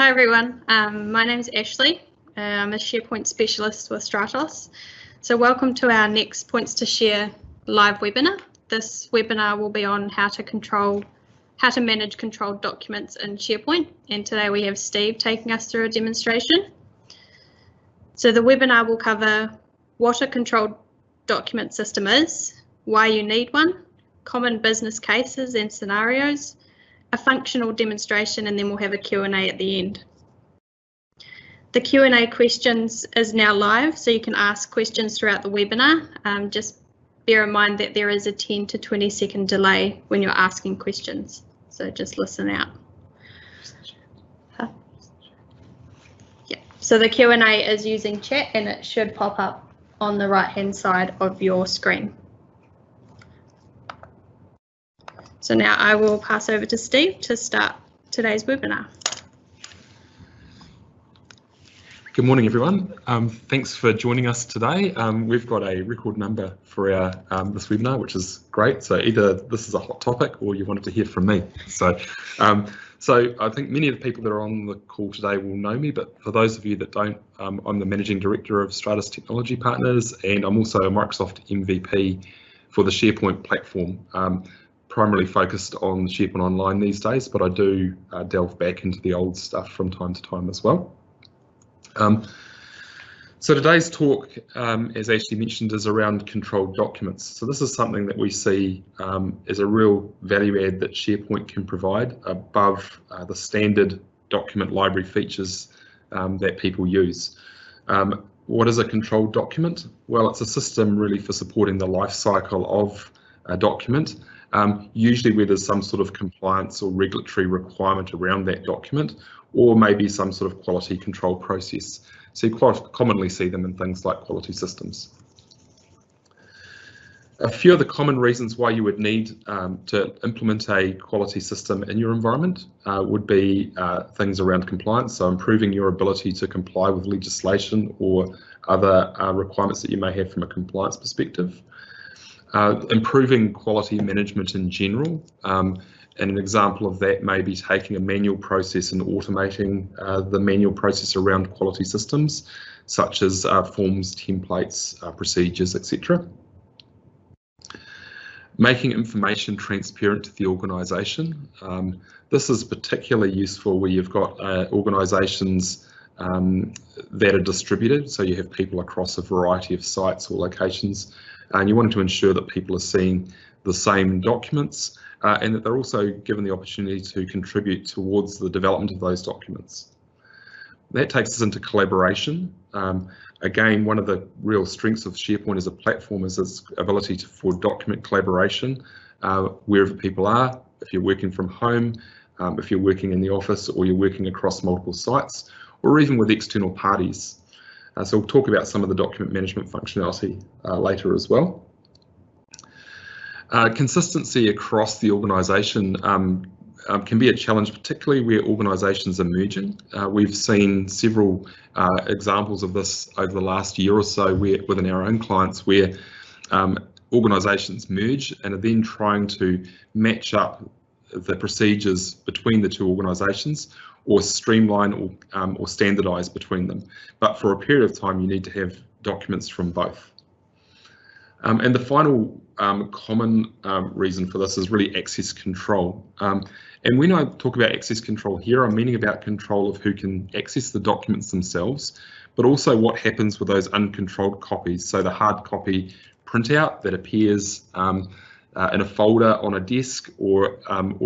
Hi everyone, my name is Ashley. I'm a SharePoint specialist with Stratos. So welcome to our next Points to Share live webinar. This webinar will be on how to manage controlled documents in SharePoint, and today we have Steve taking us through a demonstration. So the webinar will cover what a controlled document system is, why you need one, common business cases and scenarios, a functional demonstration, and then we'll have a Q&A at the end. The Q&A questions is now live, so you can ask questions throughout the webinar. Just bear in mind that there is a 10 to 20 second delay when you're asking questions, so just listen out. Yeah. So the Q&A is using chat and it should pop up on the right hand side of your screen. So now I will pass over to Steve to start today's webinar. Good morning, everyone. Thanks for joining us today. We've got a record number for our this webinar, which is great. So either this is a hot topic or you wanted to hear from me. So I think many of the people that are on the call today will know me, but for those of you that don't, I'm the Managing Director of Stratos Technology Partners, and I'm also a Microsoft MVP for the SharePoint platform. Primarily focused on SharePoint Online these days, but I do delve back into the old stuff from time to time as well. So today's talk, as Ashley mentioned, is around controlled documents. So this is something that we see as a real value add that SharePoint can provide above the standard document library features that people use. What is a controlled document? Well, it's a system really for supporting the life cycle of a document. Usually where there's some sort of compliance or regulatory requirement around that document, or maybe some sort of quality control process. So you quite commonly see them in things like quality systems. A few of the common reasons why you would need to implement a quality system in your environment would be things around compliance, so improving your ability to comply with legislation or other requirements that you may have from a compliance perspective. Improving quality management in general, and an example of that may be taking a manual process and automating the manual process around quality systems, such as forms, templates, procedures, etc. Making information transparent to the organisation. This is particularly useful where you've got organisations that are distributed, so you have people across a variety of sites or locations, and you want to ensure that people are seeing the same documents and that they're also given the opportunity to contribute towards the development of those documents. That takes us into collaboration. Again, one of the real strengths of SharePoint as a platform is its ability for document collaboration wherever people are, if you're working from home, if you're working in the office, or you're working across multiple sites, or even with external parties. So we'll talk about some of the document management functionality later as well. Consistency across the organisation can be a challenge, particularly where organisations are merging. We've seen several examples of this over the last year or so within our own clients where organisations merge and are then trying to match up the procedures between the two organisations, or streamline or standardise between them. But for a period of time, you need to have documents from both. And the final common reason for this is really access control. And when I talk about access control here, I'm meaning about control of who can access the documents themselves, but also what happens with those uncontrolled copies. So the hard copy printout that appears in a folder on a desk or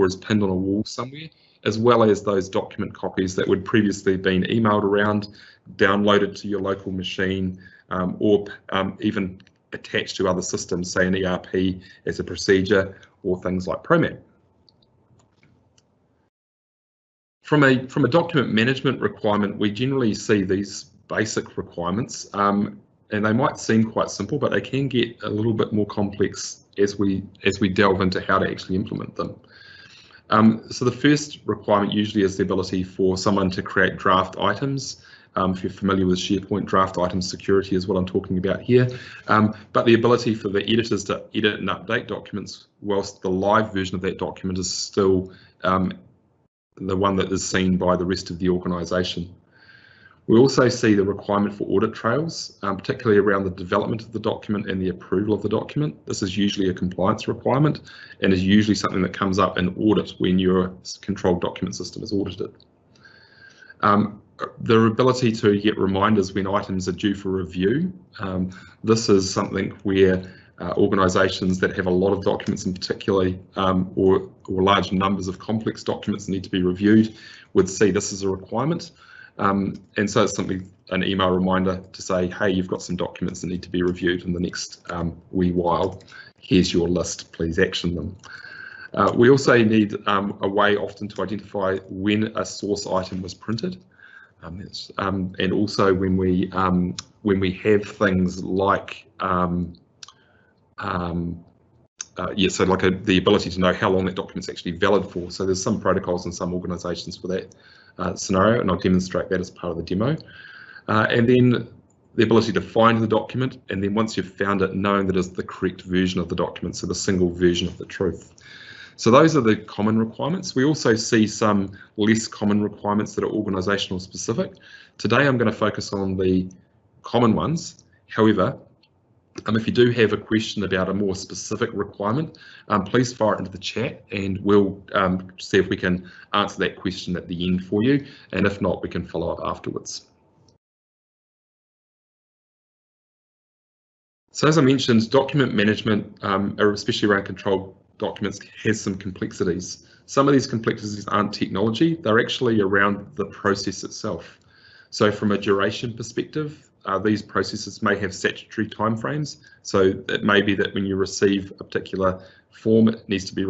is pinned on a wall somewhere, as well as those document copies that would previously have been emailed around, downloaded to your local machine, or even attached to other systems, say an ERP as a procedure, or things like ProMat. From a document management requirement, we generally see these basic requirements, and they might seem quite simple, but they can get a little bit more complex as we delve into how to actually implement them. So the first requirement usually is the ability for someone to create draft items. If you're familiar with SharePoint, draft item security is what I'm talking about here. But the ability for the editors to edit and update documents whilst the live version of that document is still the one that is seen by the rest of the organisation. We also see the requirement for audit trails, particularly around the development of the document and the approval of the document. This is usually a compliance requirement and is usually something that comes up in audit when your controlled document system is audited. The ability to get reminders when items are due for review. This is something where organisations that have a lot of documents in particularly or large numbers of complex documents need to be reviewed would see this as a requirement. And so it's something, an email reminder to say, hey, you've got some documents that need to be reviewed in the next wee while. Here's your list, please action them. We also need a way often to identify when a source item was printed. And also when we have things like so like the ability to know how long that document's actually valid for. So there's some protocols in some organisations for that scenario, and I'll demonstrate that as part of the demo. And then the ability to find the document, and then once you've found it, knowing that it's the correct version of the document, so the single version of the truth. So those are the common requirements. We also see some less common requirements that are organisational specific. Today I'm going to focus on the common ones. However, if you do have a question about a more specific requirement, please fire it into the chat and we'll see if we can answer that question at the end for you. And if not, we can follow up afterwards. So as I mentioned, document management, especially around controlled documents, has some complexities. Some of these complexities aren't technology, they're actually around the process itself. So from a duration perspective, these processes may have statutory timeframes. So it may be that when you receive a particular form, it needs to be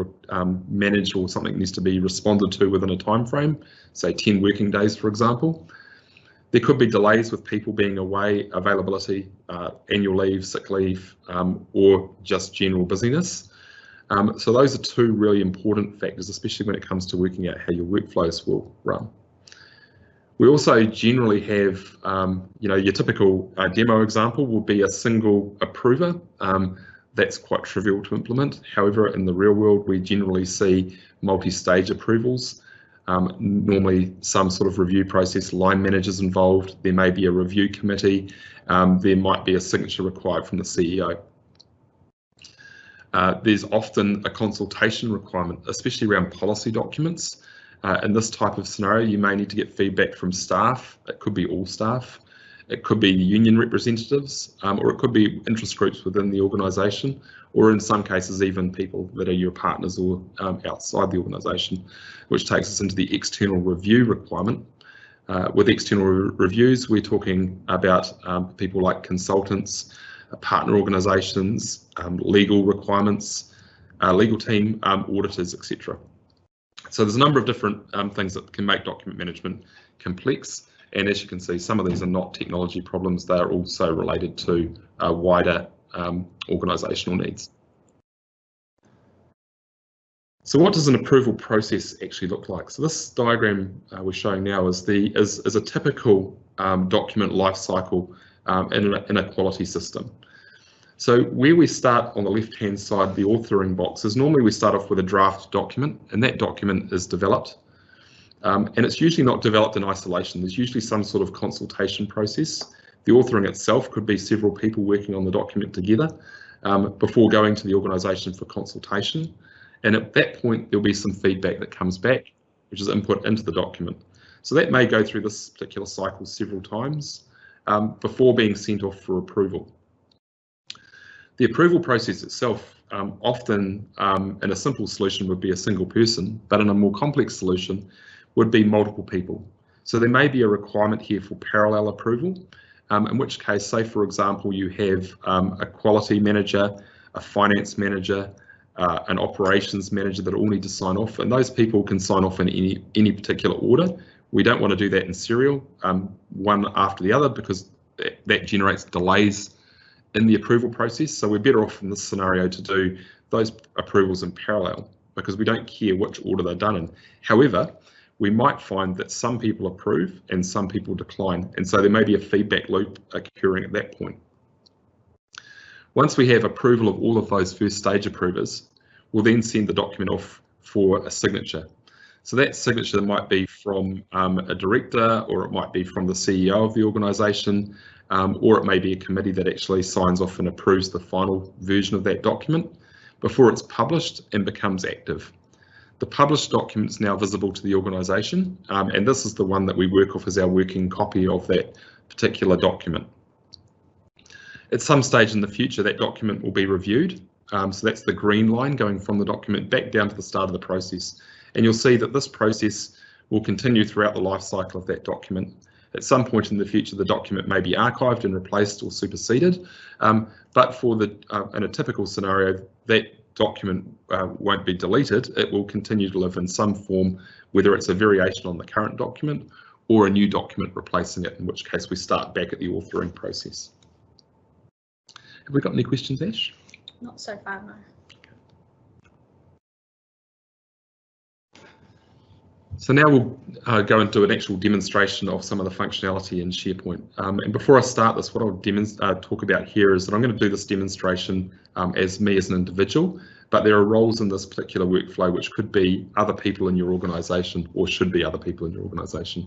managed or something needs to be responded to within a time frame, say 10 working days, for example. There could be delays with people being away, availability, annual leave, sick leave, or just general busyness. So those are two really important factors, especially when it comes to working out how your workflows will run. We also generally have, your typical demo example will be a single approver. That's quite trivial to implement. However, in the real world, we generally see multi-stage approvals. Normally some sort of review process, line managers involved. There may be a review committee. There might be a signature required from the CEO. There's often a consultation requirement, especially around policy documents. In this type of scenario, you may need to get feedback from staff. It could be all staff. It could be union representatives, or it could be interest groups within the organisation, or in some cases, even people that are your partners or outside the organisation, which takes us into the external review requirement. With external reviews, we're talking about people like consultants, partner organisations, legal requirements, legal team, auditors, etc. So there's a number of different things that can make document management complex. And as you can see, some of these are not technology problems. They are also related to wider organisational needs. So what does an approval process actually look like? So this diagram we're showing now is a typical document lifecycle in a quality system. So where we start on the left-hand side, the authoring box, is normally we start off with a draft document, and that document is developed. And it's usually not developed in isolation. There's usually some sort of consultation process. The authoring itself could be several people working on the document together before going to the organisation for consultation. And at that point, there'll be some feedback that comes back, which is input into the document. So that may go through this particular cycle several times before being sent off for approval. The approval process itself often in a simple solution would be a single person, but in a more complex solution would be multiple people. So there may be a requirement here for parallel approval, in which case, say for example, you have a quality manager, a finance manager, an operations manager that all need to sign off, and those people can sign off in any particular order. We don't want to do that in serial, one after the other, because that generates delays in the approval process. So we're better off in this scenario to do those approvals in parallel, because we don't care which order they're done in. However, we might find that some people approve and some people decline, and so there may be a feedback loop occurring at that point. Once we have approval of all of those first stage approvers, we'll then send the document off for a signature. So that signature might be from a director, or it might be from the CEO of the organisation, or it may be a committee that actually signs off and approves the final version of that document before it's published and becomes active. The published document is now visible to the organisation, and this is the one that we work off as our working copy of that particular document. At some stage in the future, that document will be reviewed. So that's the green line going from the document back down to the start of the process. And you'll see that this process will continue throughout the life cycle of that document. At some point in the future, the document may be archived and replaced or superseded, but for in a typical scenario, that document won't be deleted. It will continue to live in some form, whether it's a variation on the current document or a new document replacing it, in which case we start back at the authoring process. Have we got any questions, Ash? Not so far, no. So now we'll go into an actual demonstration of some of the functionality in SharePoint. And before I start this, what I'll talk about here is that I'm going to do this demonstration as me as an individual, but there are roles in this particular workflow which could be other people in your organisation, or should be other people in your organisation.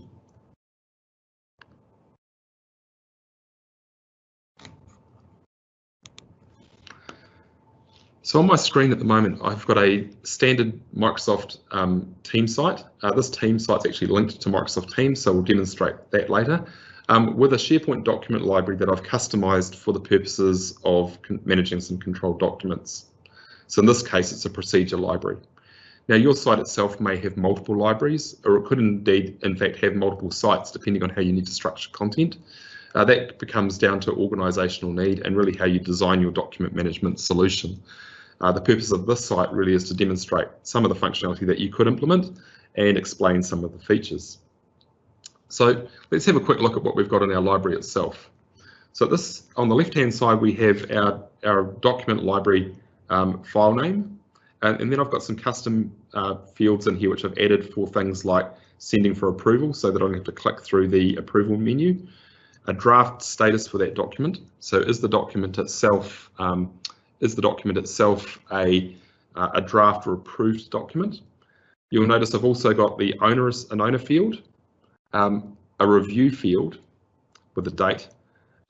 So on my screen at the moment, I've got a standard Microsoft Teams site. This Teams site's actually linked to Microsoft Teams, so we'll demonstrate that later, with a SharePoint document library that I've customized for the purposes of managing some controlled documents. So in this case, it's a procedure library. Now, your site itself may have multiple libraries, or it could indeed, in fact, have multiple sites, depending on how you need to structure content. That becomes down to organisational need and really how you design your document management solution. The purpose of this site really is to demonstrate some of the functionality that you could implement and explain some of the features. So let's have a quick look at what we've got in our library itself. So this, on the left-hand side, we have our document library file name, and then I've got some custom fields in here which I've added for things like sending for approval, so that I don't have to click through the approval menu. A draft status for that document. So is the document itself a draft or approved document? You'll notice I've also got an owner field, a review field with a date,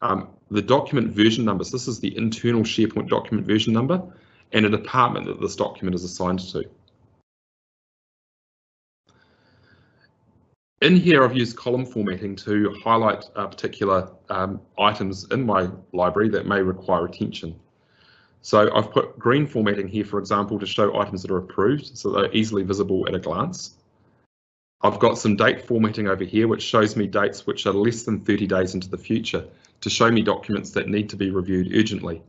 the document version number. So this is the internal SharePoint document version number, and a department that this document is assigned to. In here, I've used column formatting to highlight particular items in my library that may require attention. So I've put green formatting here, for example, to show items that are approved, so they're easily visible at a glance. I've got some date formatting over here, which shows me dates which are less than 30 days into the future, to show me documents that need to be reviewed urgently.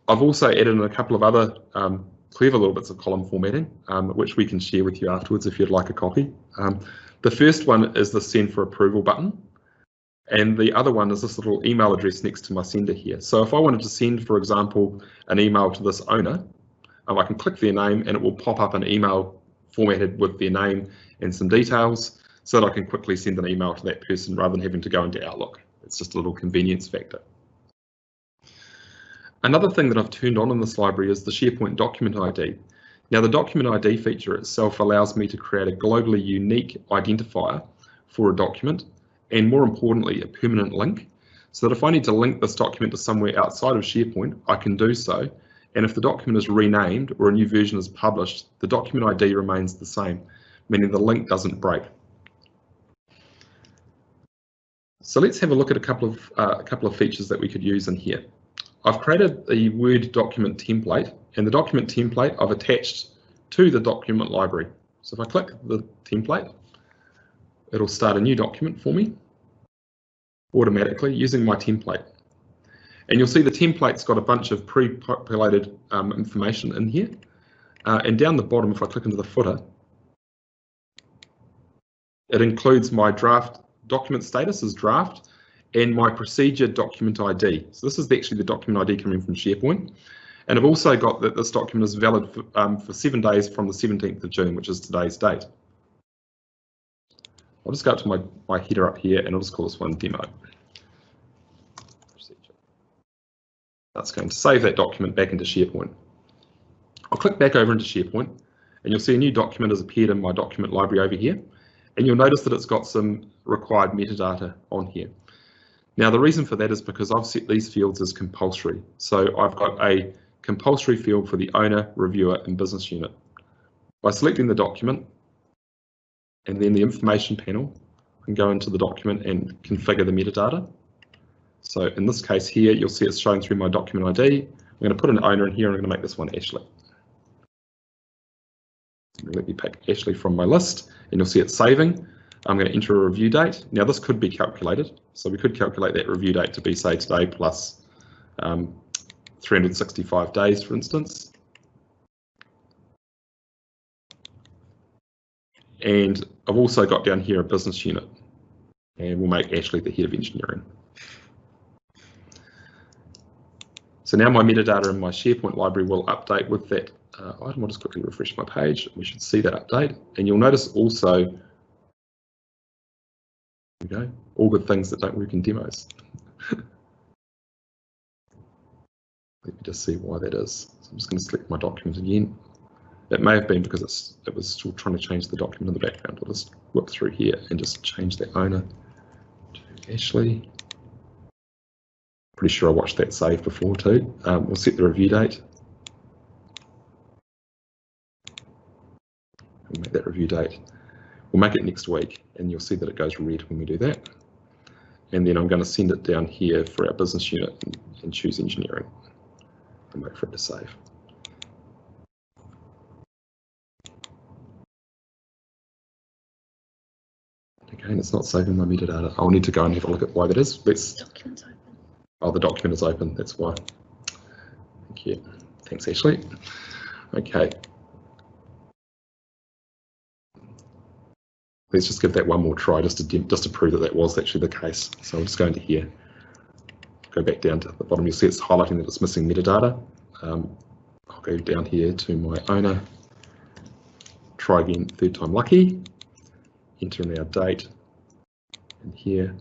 I've also added in a couple of other clever little bits of column formatting, which we can share with you afterwards if you'd like a copy. The first one is the send for approval button, and the other one is this little email address next to my sender here. So if I wanted to send, for example, an email to this owner, I can click their name and it will pop up an email formatted with their name and some details, so that I can quickly send an email to that person rather than having to go into Outlook. It's just a little convenience factor. Another thing that I've turned on in this library is the SharePoint document ID. Now, the document ID feature itself allows me to create a globally unique identifier for a document, and more importantly, a permanent link, so that if I need to link this document to somewhere outside of SharePoint, I can do so. And if the document is renamed or a new version is published, the document ID remains the same, meaning the link doesn't break. So let's have a look at a couple of features that we could use in here. I've created a Word document template, and the document template I've attached to the document library. So if I click the template, it'll start a new document for me automatically using my template. And you'll see the template's got a bunch of pre-populated information in here. And down the bottom, if I click into the footer, it includes my draft document status as draft and my procedure document ID. So this is actually the document ID coming from SharePoint. And I've also got that this document is valid for 7 days from the 17th of June, which is today's date. I'll just go up to my header up here and I'll just call this one demo. That's going to save that document back into SharePoint. I'll click back over into SharePoint, and you'll see a new document has appeared in my document library over here, and you'll notice that it's got some required metadata on here. Now the reason for that is because I've set these fields as compulsory. So I've got a compulsory field for the owner, reviewer and business unit. By selecting the document and then the information panel, I can go into the document and configure the metadata. So in this case here, you'll see it's shown through my document ID. I'm going to put an owner in here and I'm going to make this one Ashley. Let me pick Ashley from my list and you'll see it saving. I'm going to enter a review date. Now this could be calculated. So we could calculate that review date to be, say, today plus 365 days, for instance. And I've also got down here a business unit, and we'll make Ashley the head of engineering. So now my metadata in my SharePoint library will update with that item. I'll just quickly refresh my page. We should see that update. And you'll notice also, there we go, all good things that don't work in demos. Let me just see why that is. So I'm just going to select my document again. It may have been because it was still trying to change the document in the background. I'll just whip through here and just change that owner to Ashley. Pretty sure I watched that save before too. We'll set the review date. We'll make that review date. We'll make it next week and you'll see that it goes red when we do that. And then I'm going to send it down here for our business unit and choose engineering and wait for it to save. Again, it's not saving my metadata. I'll need to go and have a look at why that is. Document's open. Oh, the document is open, that's why. Thank you. Thanks, Ashley. Okay. Let's just give that one more try just to prove that that was actually the case. So I'll just go into here, go back down to the bottom. You'll see it's highlighting that it's missing metadata. I'll go down here to my owner, try again, third time lucky. Enter in our date in here,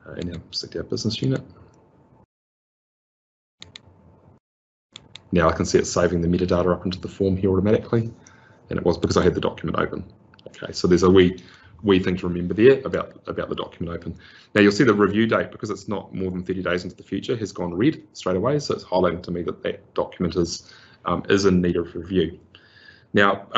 and now select our business unit. Now I can see it's saving the metadata up into the form here automatically, and it was because I had the document open. Okay, so there's a wee thing to remember there about the document open. Now you'll see the review date, because it's not more than 30 days into the future, has gone red straight away, so it's highlighting to me that that document is in need of review. Now,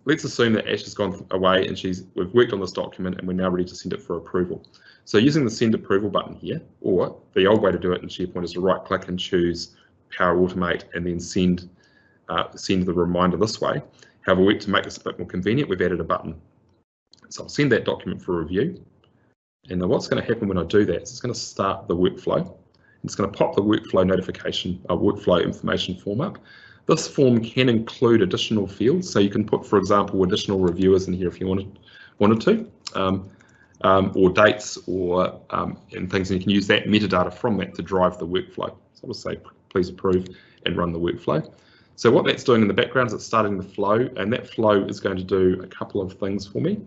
let's assume that Ash has gone away and we've worked on this document and we're now ready to send it for approval. So using the send approval button here, or the old way to do it in SharePoint is to right click and choose Power Automate and then send the reminder this way. However, to make this a bit more convenient, we've added a button. So I'll send that document for review. And now what's going to happen when I do that is it's going to start the workflow. It's going to pop the workflow notification, workflow information form up. This form can include additional fields, so you can put, for example, additional reviewers in here if you wanted to, or dates or and things, and you can use that metadata from that to drive the workflow. So I'll just say, please approve and run the workflow. So what that's doing in the background is it's starting the flow, and that flow is going to do a couple of things for me.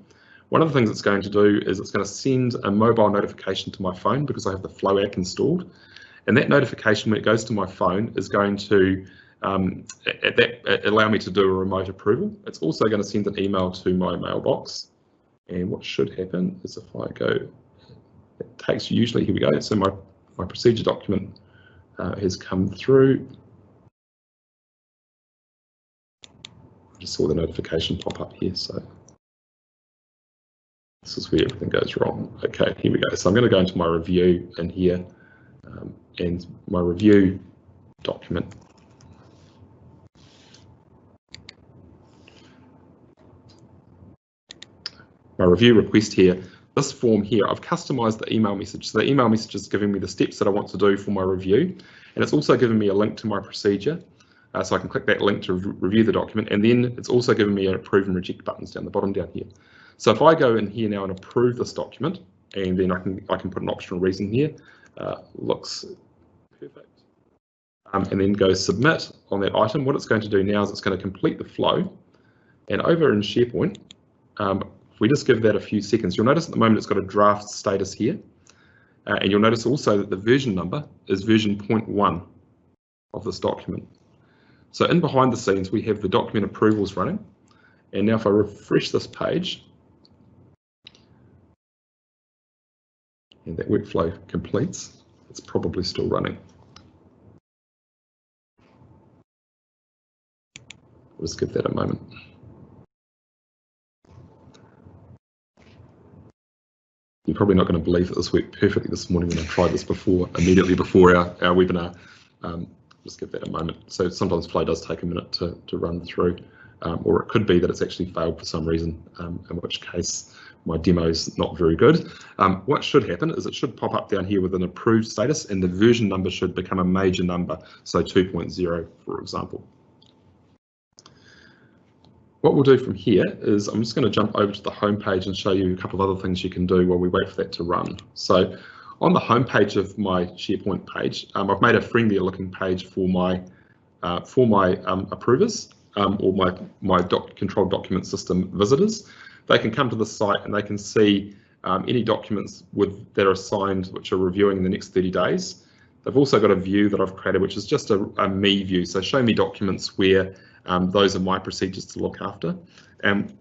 One of the things it's going to do is it's going to send a mobile notification to my phone because I have the Flow app installed, and that notification, when it goes to my phone, is going to allow me to do a remote approval. It's also going to send an email to my mailbox, and what should happen is if I go, it takes usually, here we go, so my procedure document has come through. I just saw the notification pop up here, so this is where everything goes wrong. Okay, here we go. So I'm going to go into my review in here, and my review document. My review request here, this form here, I've customized the email message. So the email message is giving me the steps that I want to do for my review, and it's also giving me a link to my procedure. So I can click that link to review the document, and then it's also giving me an approve and reject buttons down the bottom down here. So if I go in here now and approve this document, and then I can put an optional reason here, looks perfect, and then go submit on that item. What it's going to do now is it's going to complete the flow, and over in SharePoint, if we just give that a few seconds, you'll notice at the moment it's got a draft status here, and you'll notice also that the version number is version 0.1 of this document. So in behind the scenes, we have the document approvals running, And now if I refresh this page, and that workflow completes, it's probably still running. We'll just give that a moment. You're probably not going to believe that this worked perfectly this morning when I tried this immediately before our webinar. Just give that a moment. So sometimes Flow does take a minute to run through, or it could be that it's actually failed for some reason, in which case my demo is not very good. What should happen is it should pop up down here with an approved status, and the version number should become a major number, so 2.0, for example. What we'll do from here is I'm just going to jump over to the home page and show you a couple of other things you can do while we wait for that to run. So on the home page of my SharePoint page, I've made a friendlier looking page for my approvers or my controlled document system visitors. They can come to the site and they can see any documents that are assigned which are reviewing in the next 30 days. They've also got a view that I've created, which is just a me view. So show me documents where those are my procedures to look after. And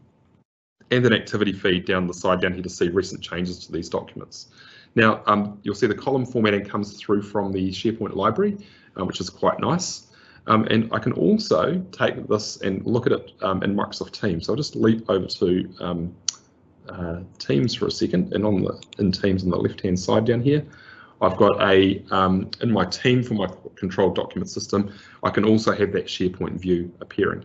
an activity feed down the side down here to see recent changes to these documents. Now, you'll see the column formatting comes through from the SharePoint library, which is quite nice. And I can also take this and look at it in Microsoft Teams. So I'll just leap over to Teams for a second, and in Teams on the left-hand side down here, I've got in my team for my controlled document system, I can also have that SharePoint view appearing,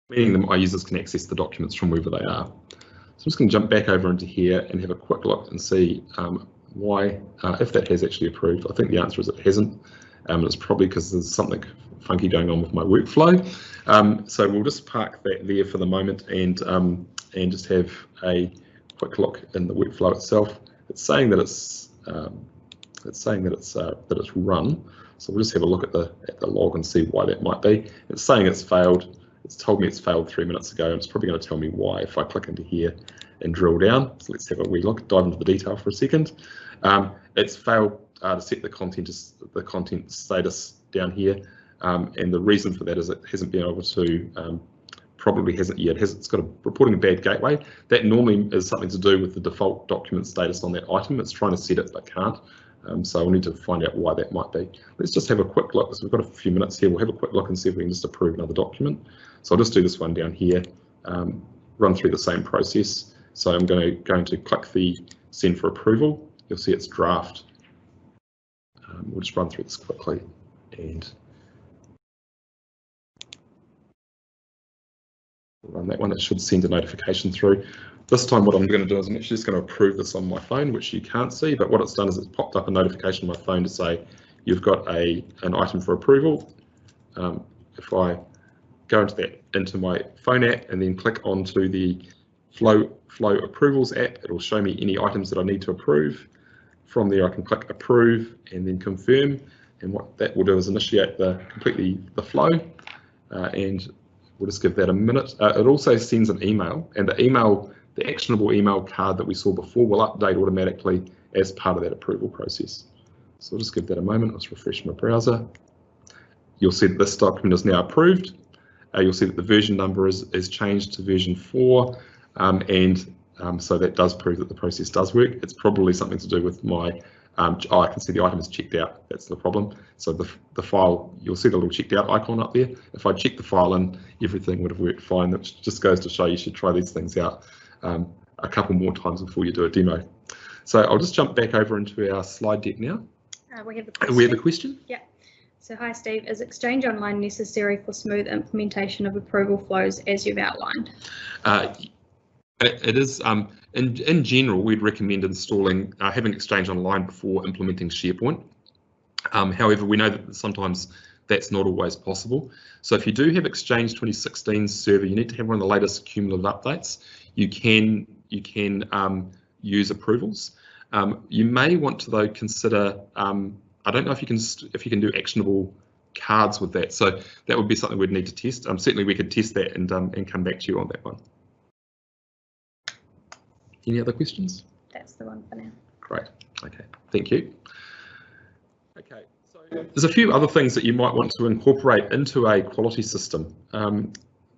meaning that my users can access the documents from wherever they are. So I'm just going to jump back over into here and have a quick look and see why, if that has actually approved. I think the answer is it hasn't. It's probably because there's something funky going on with my workflow. So we'll just park that there for the moment and just have a quick look in the workflow itself. It's saying that it's run. So we'll just have a look at the log and see why that might be. It's saying it's failed. It's told me it's failed 3 minutes ago, and it's probably going to tell me why if I click into here and drill down. So let's have a wee look, dive into the detail for a second. It's failed to set the content status down here, and the reason for that is it hasn't been able to. Probably hasn't yet. It's got a reporting a bad gateway. That normally is something to do with the default document status on that item. It's trying to set it but can't. So we'll need to find out why that might be. Let's just have a quick look. So we've got a few minutes here. We'll have a quick look and see if we can just approve another document. So I'll just do this one down here, run through the same process. So I'm going to click the send for approval. You'll see it's draft. We'll just run through this quickly and run that one. It should send a notification through. This time what I'm going to do is I'm actually just going to approve this on my phone, which you can't see, but what it's done is it's popped up a notification on my phone to say you've got an item for approval. If I go into my phone app and then click onto the Flow Approvals app, it'll show me any items that I need to approve. From there I can click approve and then confirm, and what that will do is initiate completely the flow, and we'll just give that a minute. It also sends an email, and the actionable email card that we saw before will update automatically as part of that approval process. So I'll just give that a moment. Let's refresh my browser. You'll see that this document is now approved. You'll see that the version number is changed to version 4, so that does prove that the process does work. It's probably something to do with my, I can see the item is checked out. That's the problem. So the file, you'll see the little checked out icon up there. If I check the file in, everything would have worked fine. That just goes to show you should try these things out a couple more times before you do a demo. So I'll just jump back over into our slide deck now. We have a question. We have a question? Yeah. So hi Steve, is Exchange Online necessary for smooth implementation of approval flows as you've outlined? It is. In general, we'd recommend installing having Exchange Online before implementing SharePoint. However, we know that sometimes that's not always possible. So if you do have Exchange 2016 server, you need to have one of the latest cumulative updates. You can use approvals. You may want to though consider. I don't know if you can do actionable cards with that. So that would be something we'd need to test. Certainly we could test that and come back to you on that one. Any other questions? That's the one for now. Great. Okay. Thank you. Okay. So there's a few other things that you might want to incorporate into a quality system.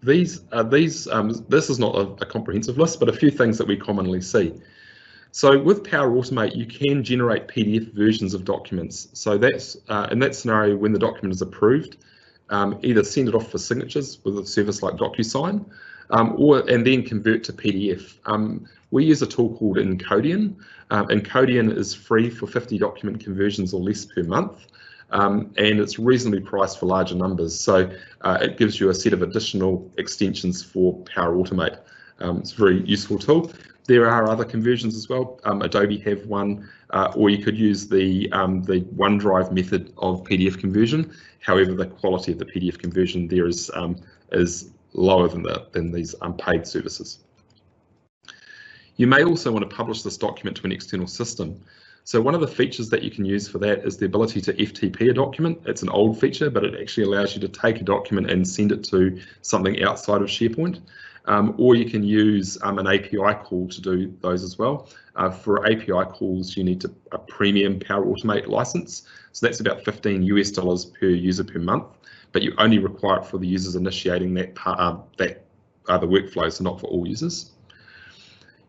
This is not a comprehensive list, but a few things that we commonly see. So with Power Automate, you can generate PDF versions of documents. So that's in that scenario, when the document is approved, either send it off for signatures with a service like DocuSign, and then convert to PDF. We use a tool called Encodian. Encodian is free for 50 document conversions or less per month. And it's reasonably priced for larger numbers. So it gives you a set of additional extensions for Power Automate. It's a very useful tool. There are other conversions as well. Adobe have one, or you could use the OneDrive method of PDF conversion. However, the quality of the PDF conversion there is lower than these unpaid services. You may also want to publish this document to an external system. So one of the features that you can use for that is the ability to FTP a document. It's an old feature, but it actually allows you to take a document and send it to something outside of SharePoint. Or you can use an API call to do those as well. For API calls, you need a premium Power Automate license. So that's about $15 per user per month, but you only require it for the users initiating that the workflow, so not for all users.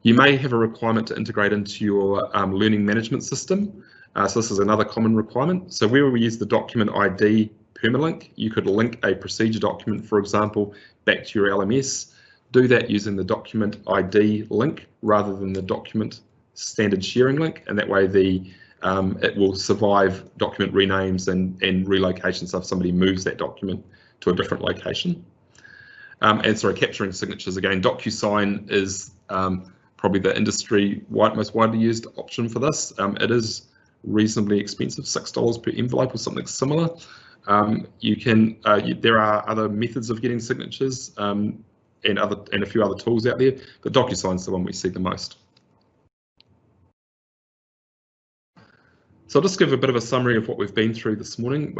You may have a requirement to integrate into your learning management system. So this is another common requirement. So where we use the document ID permalink, you could link a procedure document, for example, back to your LMS. Do that using the document ID link rather than the document standard sharing link, and that way it will survive document renames and relocations if somebody moves that document to a different location. And sorry, capturing signatures again. DocuSign is probably the most widely used option for this. It is reasonably expensive, $6 per envelope or something similar. There are other methods of getting signatures and a few other tools out there, but DocuSign is the one we see the most. So I'll just give a bit of a summary of what we've been through this morning.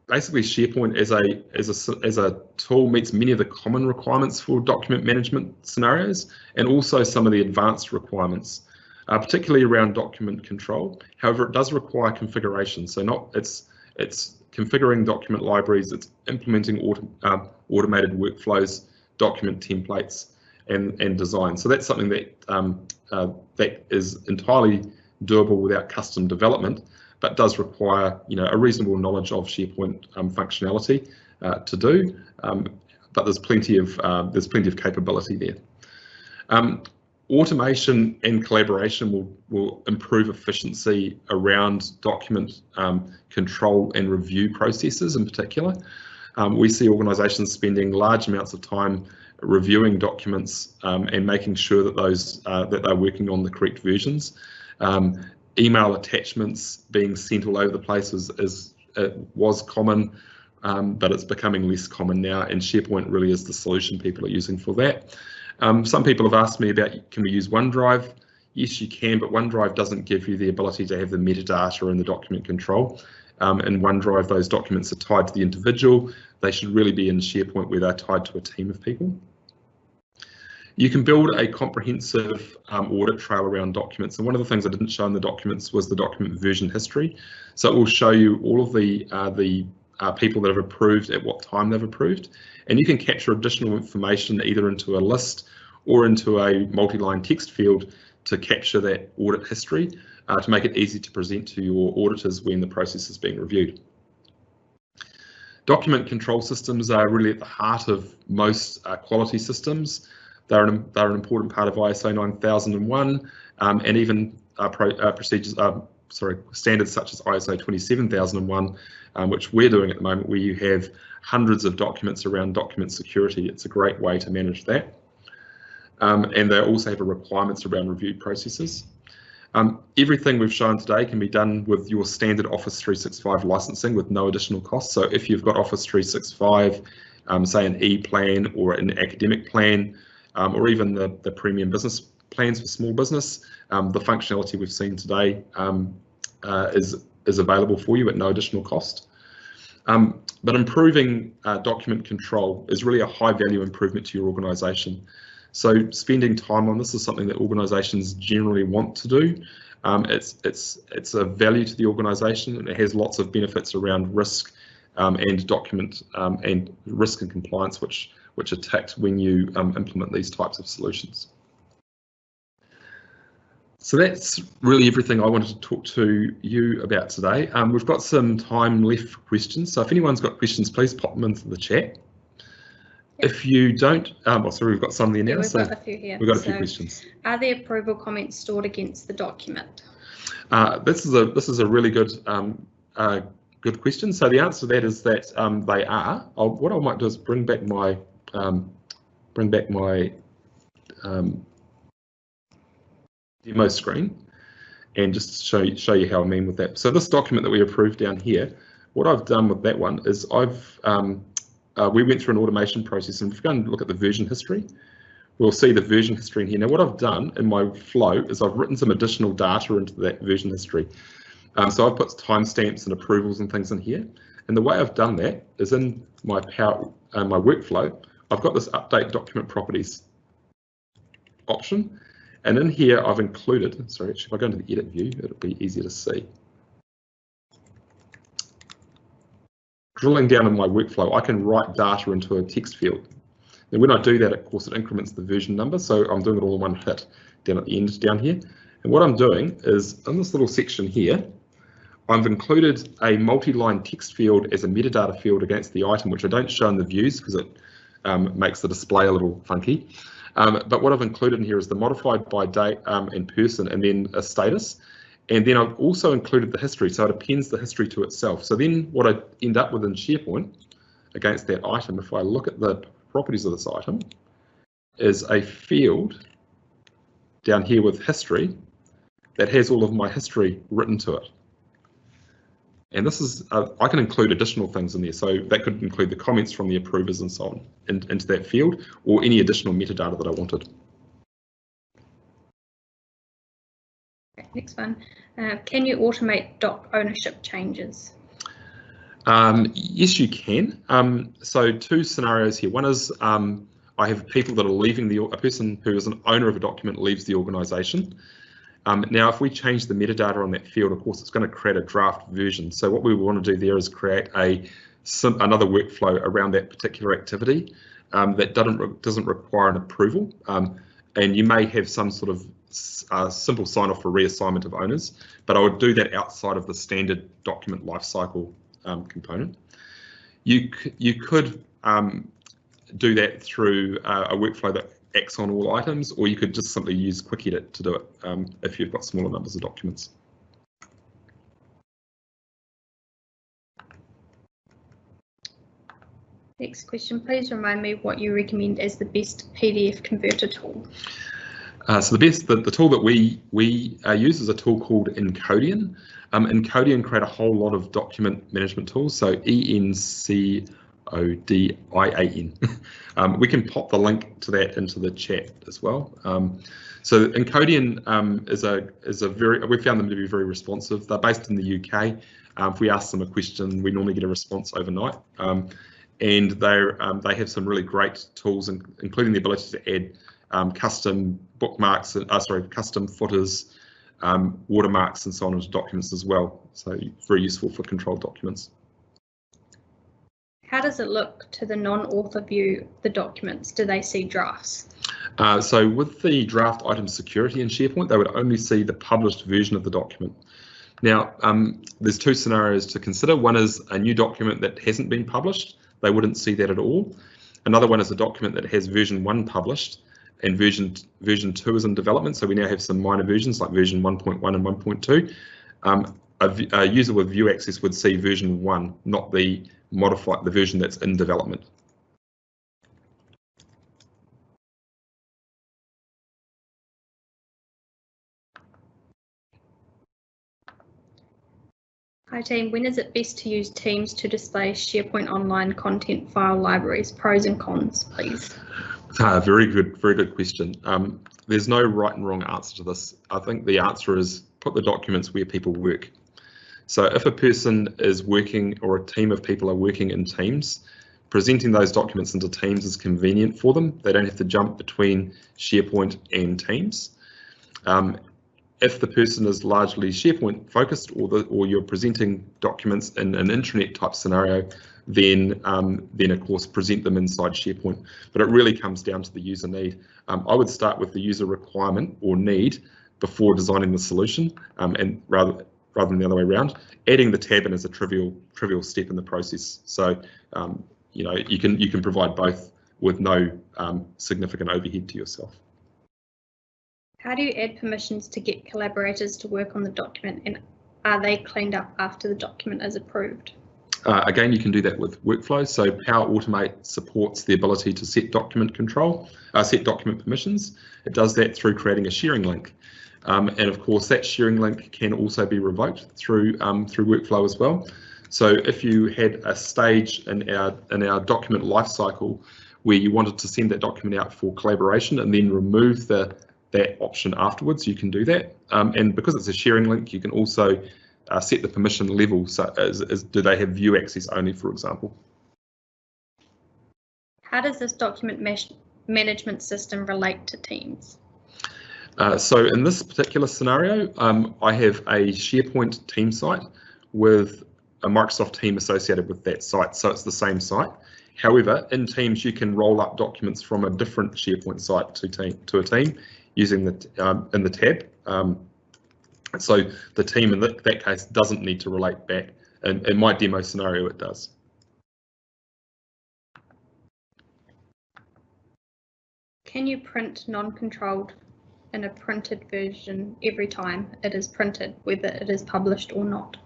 Basically, SharePoint as a tool meets many of the common requirements for document management scenarios, and also some of the advanced requirements, particularly around document control. However, it does require configuration. So it's configuring document libraries, it's implementing automated workflows, document templates, and design. So that's something that is entirely doable without custom development, but does require a reasonable knowledge of SharePoint functionality to do. But there's plenty of capability there. Automation and collaboration will improve efficiency around document control and review processes in particular. We see organisations spending large amounts of time reviewing documents and making sure that that they're working on the correct versions. Email attachments being sent all over the place was common, but it's becoming less common now, and SharePoint really is the solution people are using for that. Some people have asked me about, can we use OneDrive? Yes, you can, but OneDrive doesn't give you the ability to have the metadata and the document control. In OneDrive, those documents are tied to the individual. They should really be in SharePoint where they're tied to a team of people. You can build a comprehensive audit trail around documents, and one of the things I didn't show in the documents was the document version history. So it will show you all of the people that have approved at what time they've approved, and you can capture additional information either into a list or into a multi-line text field to capture that audit history to make it easy to present to your auditors when the process is being reviewed. Document control systems are really at the heart of most quality systems. They're an important part of ISO 9001 and even standards such as ISO 27001, which we're doing at the moment, where you have hundreds of documents around document security. It's a great way to manage that. And they also have requirements around review processes. Everything we've shown today can be done with your standard Office 365 licensing with no additional cost. So if you've got Office 365, say an E-plan or an academic plan, or even the premium business plans for small business, the functionality we've seen today is available for you at no additional cost. But improving document control is really a high value improvement to your organisation. So spending time on this is something that organisations generally want to do. It's a value to the organisation, and it has lots of benefits around risk and document and risk and compliance, which are ticked when you implement these types of solutions. So that's really everything I wanted to talk to you about today. We've got some time left for questions, so if anyone's got questions, please pop them into the chat. If you don't, sorry, we've got some there now. Yeah, we've got a few here. We've got a few questions. Are the approval comments stored against the document? This is a really good good question. So the answer to that is that they are. What I might do is bring back my demo screen and just show you how I mean with that. So this document that we approved down here, what I've done with that one is we went through an automation process, and if you go and look at the version history, we'll see the version history in here. Now what I've done in my flow is I've written some additional data into that version history. So I've put timestamps and approvals and things in here. And the way I've done that is in my my workflow, I've got this update document properties option. And in here I've included, sorry, actually if I go into the edit view, it'll be easier to see. Drilling down in my workflow, I can write data into a text field. And when I do that, of course, it increments the version number. So I'm doing it all in one hit down at the end down here. And what I'm doing is in this little section here, I've included a multi-line text field as a metadata field against the item, which I don't show in the views because it makes the display a little funky. But what I've included in here is the modified by date and person, and then a status. And then I've also included the history, so it appends the history to itself. So then what I end up with in SharePoint against that item, if I look at the properties of this item, is a field down here with history that has all of my history written to it. And this is, I can include additional things in there. So that could include the comments from the approvers and so on into that field, or any additional metadata that I wanted. Next one. Can you automate doc ownership changes? Yes, you can. So two scenarios here. One is I have people that are leaving a person who is an owner of a document leaves the organisation. Now, if we change the metadata on that field, of course, it's going to create a draft version. So what we want to do there is create another workflow around that particular activity that doesn't require an approval. And you may have some sort of simple sign-off for reassignment of owners, but I would do that outside of the standard document lifecycle component. You could do that through a workflow that acts on all items, or you could just simply use Quick Edit to do it if you've got smaller numbers of documents. Next question, please remind me what you recommend as the best PDF converter tool. So the tool that we use is a tool called Encodian. Encodian create a whole lot of document management tools, so ENCODIAN. We can pop the link to that into the chat as well. So Encodian we found them to be very responsive. They're based in the UK. If we ask them a question, we normally get a response overnight. And they have some really great tools, including the ability to add custom bookmarks, custom footers, watermarks and so on into documents as well. So very useful for controlled documents. How does it look to the non-author view the documents? Do they see drafts? So with the draft item security in SharePoint, they would only see the published version of the document. Now, there's two scenarios to consider. One is a new document that hasn't been published. They wouldn't see that at all. Another one is a document that has version 1 published and version 2 is in development. So we now have some minor versions like version 1.1 and 1.2. A user with view access would see version 1, not the version that's in development. Hi team, when is it best to use Teams to display SharePoint Online content file libraries? Pros and cons, please. Very good question. There's no right and wrong answer to this. I think the answer is put the documents where people work. So if a person is working or a team of people are working in Teams, presenting those documents into Teams is convenient for them. They don't have to jump between SharePoint and Teams. If the person is largely SharePoint focused, or you're presenting documents in an intranet type scenario, then of course present them inside SharePoint. But it really comes down to the user need. I would start with the user requirement or need before designing the solution, and rather than the other way around. Adding the tab in is a trivial step in the process. So you know, you can provide both with no significant overhead to yourself. How do you add permissions to get collaborators to work on the document, and are they cleaned up after the document is approved? Again, you can do that with workflows. So Power Automate supports the ability to set document permissions. It does that through creating a sharing link. And of course, that sharing link can also be revoked through workflow as well. So if you had a stage in our document lifecycle where you wanted to send that document out for collaboration and then remove that option afterwards, you can do that. And because it's a sharing link, you can also set the permission level. So do they have view access only, for example? How does this document management system relate to Teams? So in this particular scenario, I have a SharePoint team site with a Microsoft team associated with that site, so it's the same site. However, in Teams, you can roll up documents from a different SharePoint site to a team using in the tab. So the team in that case doesn't need to relate back. And in my demo scenario, it does. Can you print non-controlled in a printed version every time it is printed, whether it is published or not?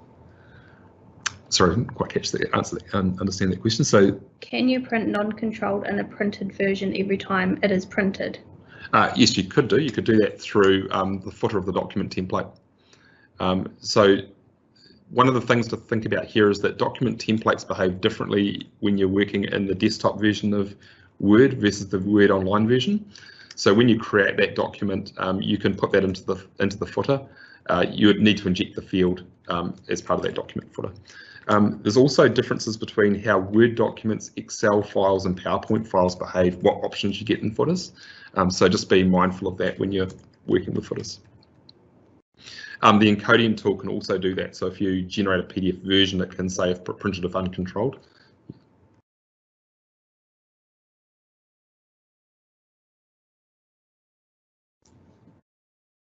Sorry, I didn't quite catch the answer. Understand that question. So, can you print non-controlled in a printed version every time it is printed? Yes, you could do. You could do that through the footer of the document template. So one of the things to think about here is that document templates behave differently when you're working in the desktop version of Word versus the Word Online version. So when you create that document, you can put that into the footer. You would need to inject the field as part of that document footer. There's also differences between how Word documents, Excel files and PowerPoint files behave, what options you get in footers. So just be mindful of that when you're working with footers. The encoding tool can also do that. So if you generate a PDF version, it can say if printed if uncontrolled.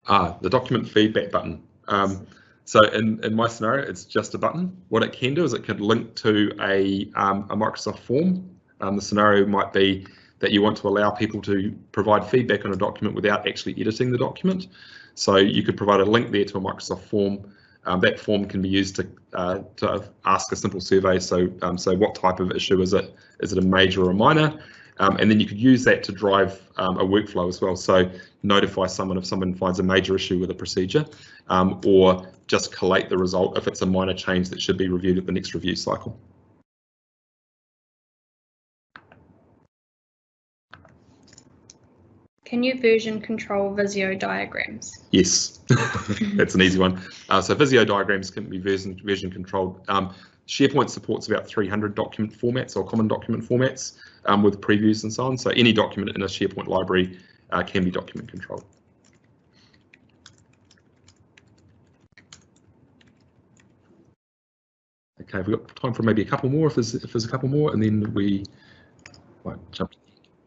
The document feedback button. So in my scenario, it's just a button. What it can do is it can link to a Microsoft form. The scenario might be that you want to allow people to provide feedback on a document without actually editing the document. So you could provide a link there to a Microsoft form. That form can be used to ask a simple survey. So what type of issue is it? Is it a major or a minor? And then you could use that to drive a workflow as well. So notify someone if someone finds a major issue with a procedure, or just collate the result if it's a minor change that should be reviewed at the next review cycle. Can you version control Visio diagrams? Yes, that's an easy one. So Visio diagrams can be version controlled. SharePoint supports about 300 document formats or common document formats with previews and so on. So any document in a SharePoint library can be document controlled. Okay, we've got time for maybe a couple more if there's a couple more, and then we might jump.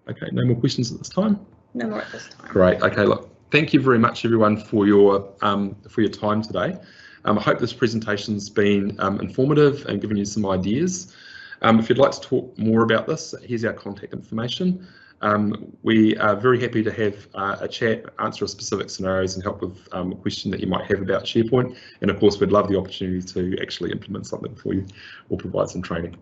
Okay, no more questions at this time? No more at this time. Great. Okay, look, thank you very much everyone for your time today. I hope this presentation's been informative and given you some ideas. If you'd like to talk more about this, here's our contact information. We are very happy to have a chat, answer specific scenarios and help with a question that you might have about SharePoint. And of course, we'd love the opportunity to actually implement something for you or provide some training.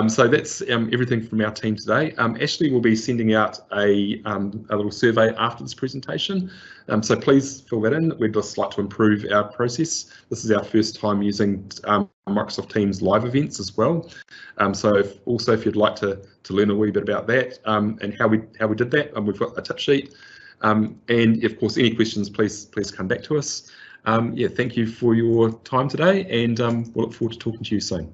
So that's everything from our team today. Ashley will be sending out a little survey after this presentation. So please fill that in. We'd just like to improve our process. This is our first time using Microsoft Teams live events as well. So if you'd like to learn a wee bit about that and how we did that, we've got a tip sheet. And of course, any questions, please come back to us. Yeah, thank you for your time today, and we'll look forward to talking to you soon.